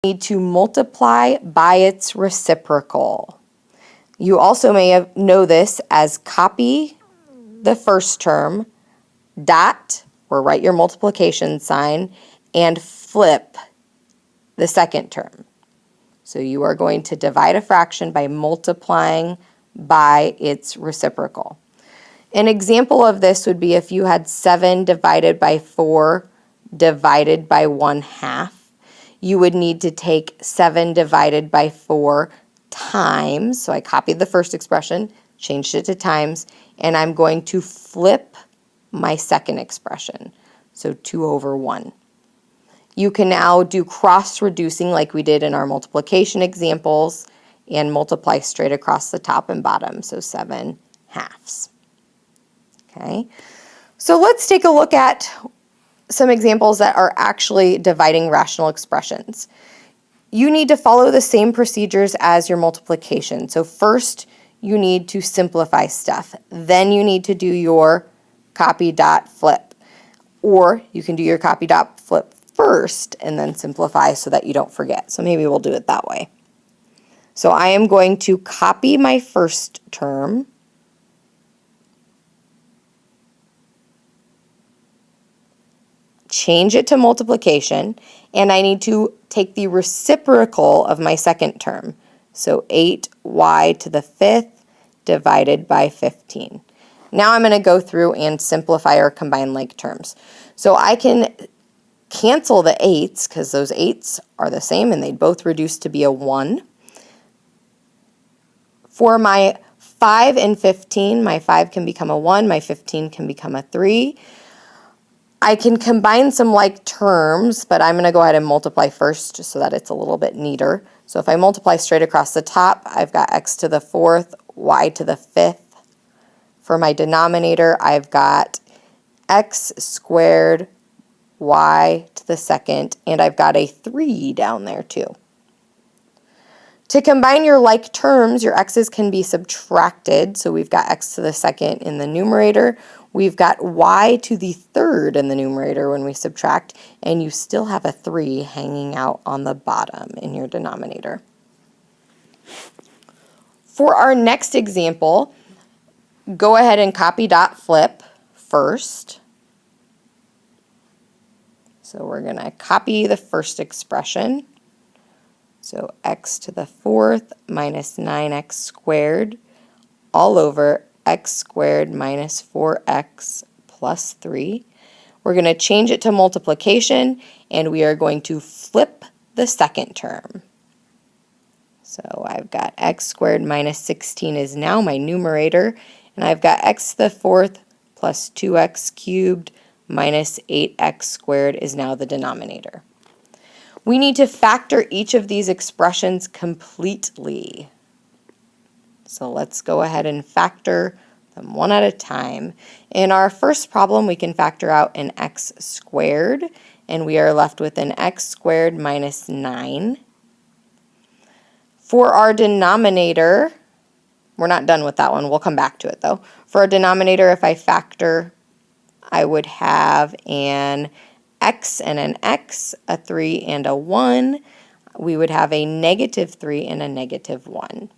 need to multiply by its reciprocal. You also may know this as copy the first term, dot, or write your multiplication sign, and flip the second term. So you are going to divide a fraction by multiplying by its reciprocal. An example of this would be if you had 7 divided by 4 divided by 1/2. You would need to take 7 divided by 4 times. So I copied the first expression, changed it to times, and I'm going to flip my second expression. So 2/1. You can now do cross-reducing like we did in our multiplication examples and multiply straight across the top and bottom, so 7/2. Okay, so let's take a look at some examples that are actually dividing rational expressions. You need to follow the same procedures as your multiplication. So first, you need to simplify stuff. Then you need to do your copy dot flip. Or you can do your copy dot flip first and then simplify so that you don't forget. So maybe we'll do it that way. So I am going to copy my first term. Change it to multiplication, and I need to take the reciprocal of my second term. So 8y to the 5th divided by 15. Now I'm going to go through and simplify or combine like terms. So I can cancel the 8s because those 8s are the same and they both reduce to be a 1. For my 5 and 15, my 5 can become a 1, my 15 can become a 3. I can combine some like terms, but I'm going to go ahead and multiply first just so that it's a little bit neater. So if I multiply straight across the top, I've got x to the 4th, y to the 5th. For my denominator, I've got x squared, y to the 2nd, and I've got a 3 down there too. To combine your like terms, your x's can be subtracted. So we've got x to the 2nd in the numerator. We've got y to the 3rd in the numerator when we subtract, and you still have a 3 hanging out on the bottom in your denominator. For our next example, go ahead and copy dot flip first. So we're going to copy the first expression. So x to the 4th minus 9x squared all over x squared minus 4x plus 3. We're going to change it to multiplication, and we are going to flip the second term. So I've got x squared minus 16 is now my numerator, and I've got x to the 4th plus 2x cubed minus 8x squared is now the denominator. We need to factor each of these expressions completely. So let's go ahead and factor them one at a time. In our first problem, we can factor out an x squared, and we are left with an x squared minus 9. For our denominator, we're not done with that one. We'll come back to it though. For our denominator, if I factor, I would have an x and an x, a 3 and a 1. We would have a negative 3 and a negative 1.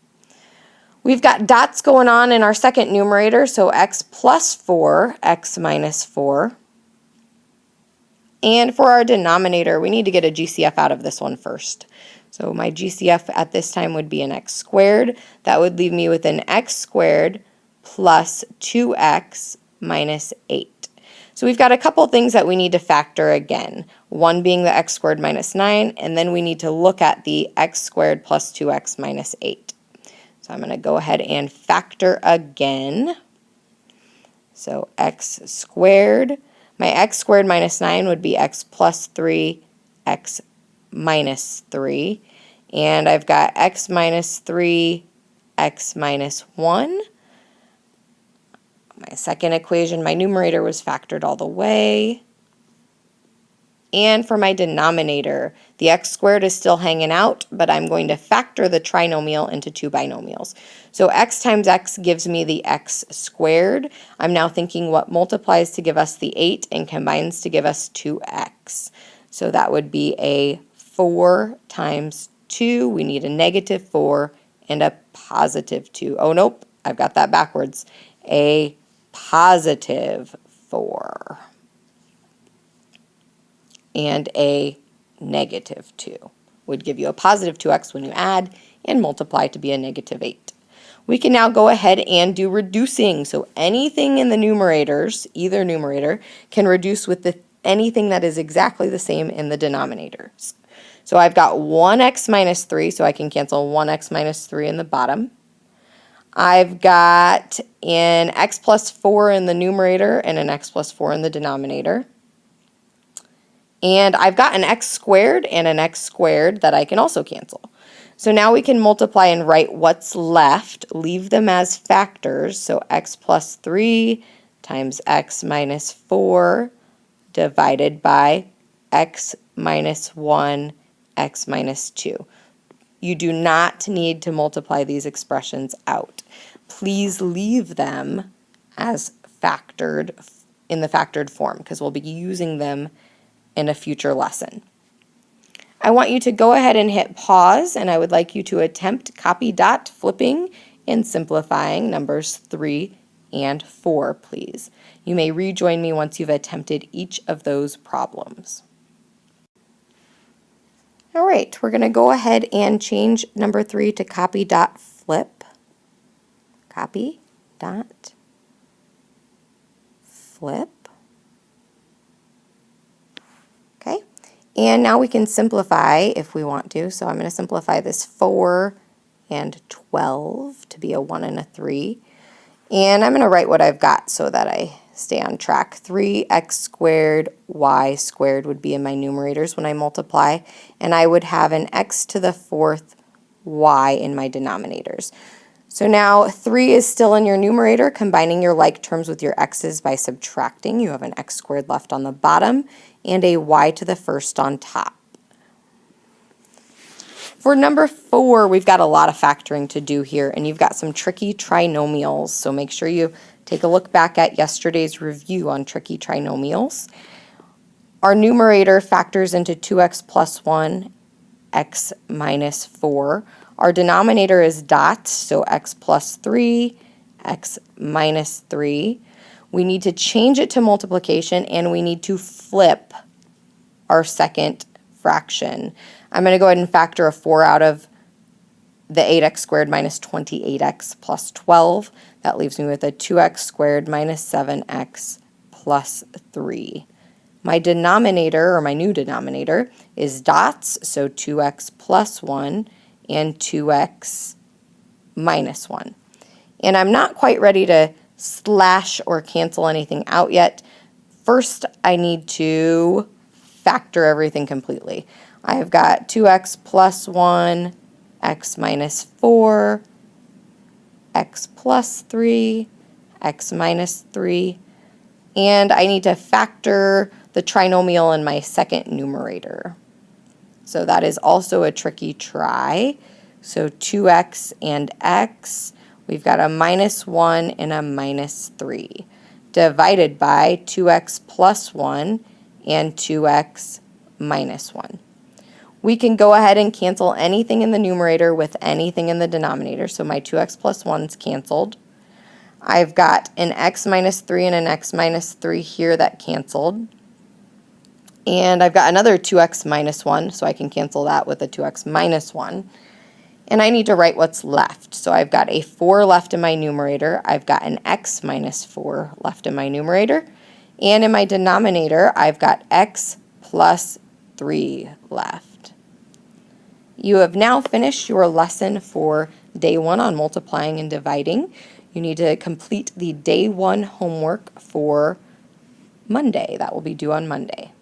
We've got dots going on in our second numerator, so x plus 4, x minus 4. And for our denominator, we need to get a GCF out of this one first. So my GCF at this time would be an x squared. That would leave me with an x squared plus 2x minus 8. So we've got a couple things that we need to factor again. One being the x squared minus 9, and then we need to look at the x squared plus 2x minus 8. So I'm going to go ahead and factor again. So x squared, my x squared minus 9 would be x plus 3, x minus 3. And I've got x minus 3, x minus 1. My second equation, my numerator was factored all the way. And for my denominator, the x squared is still hanging out, but I'm going to factor the trinomial into two binomials. So x times x gives me the x squared. I'm now thinking what multiplies to give us the 8 and combines to give us 2x. So that would be a 4 times 2. We need a negative 4 and a positive 2. Oh, nope, I've got that backwards. A positive 4 and a negative 2 would give you a positive 2x when you add and multiply to be a negative 8. We can now go ahead and do reducing. So anything in the numerators, either numerator, can reduce with anything that is exactly the same in the denominators. So I've got 1x minus 3, so I can cancel 1x minus 3 in the bottom. I've got an x plus 4 in the numerator and an x plus 4 in the denominator. And I've got an x squared and an x squared that I can also cancel. So now we can multiply and write what's left, leave them as factors. So x plus 3 times x minus 4 divided by x minus 1, x minus 2. You do not need to multiply these expressions out. Please leave them as factored in the factored form because we'll be using them in a future lesson. I want you to go ahead and hit pause, and I would like you to attempt copy dot flipping and simplifying numbers 3 and 4, please. You may rejoin me once you've attempted each of those problems. All right, we're going to go ahead and change number 3 to copy dot flip. Copy dot flip. Okay, and now we can simplify if we want to. So I'm going to simplify this 4 and 12 to be a 1 and a 3. And I'm going to write what I've got so that I stay on track. 3x squared y squared would be in my numerators when I multiply, and I would have an x to the 4th y in my denominators. So now 3 is still in your numerator, combining your like terms with your x's by subtracting. You have an x squared left on the bottom and a y to the 1st on top. For number 4, we've got a lot of factoring to do here, and you've got some tricky trinomials, so make sure you take a look back at yesterday's review on tricky trinomials. Our numerator factors into 2x plus 1, x minus 4. Our denominator is dots, so x plus 3, x minus 3. We need to change it to multiplication, and we need to flip our second fraction. I'm going to go ahead and factor a 4 out of the 8x squared minus 28x plus 12. That leaves me with a 2x squared minus 7x plus 3. My denominator, or my new denominator, is dots, so 2x plus 1 and 2x minus 1. And I'm not quite ready to slash or cancel anything out yet. First, I need to factor everything completely. I have got 2x plus 1, x minus 4, x plus 3, x minus 3, and I need to factor the trinomial in my second numerator. So that is also a tricky try. So 2x and x, we've got a minus 1 and a minus 3, divided by 2x plus 1 and 2x minus 1. We can go ahead and cancel anything in the numerator with anything in the denominator. So my 2x plus 1's canceled. I've got an x minus 3 and an x minus 3 here that canceled. And I've got another 2x minus 1, so I can cancel that with a 2x minus 1. And I need to write what's left. So I've got a 4 left in my numerator. I've got an x minus 4 left in my numerator. And in my denominator, I've got x plus 3 left. You have now finished your lesson for day 1 on multiplying and dividing. You need to complete the day 1 homework for Monday. That will be due on Monday.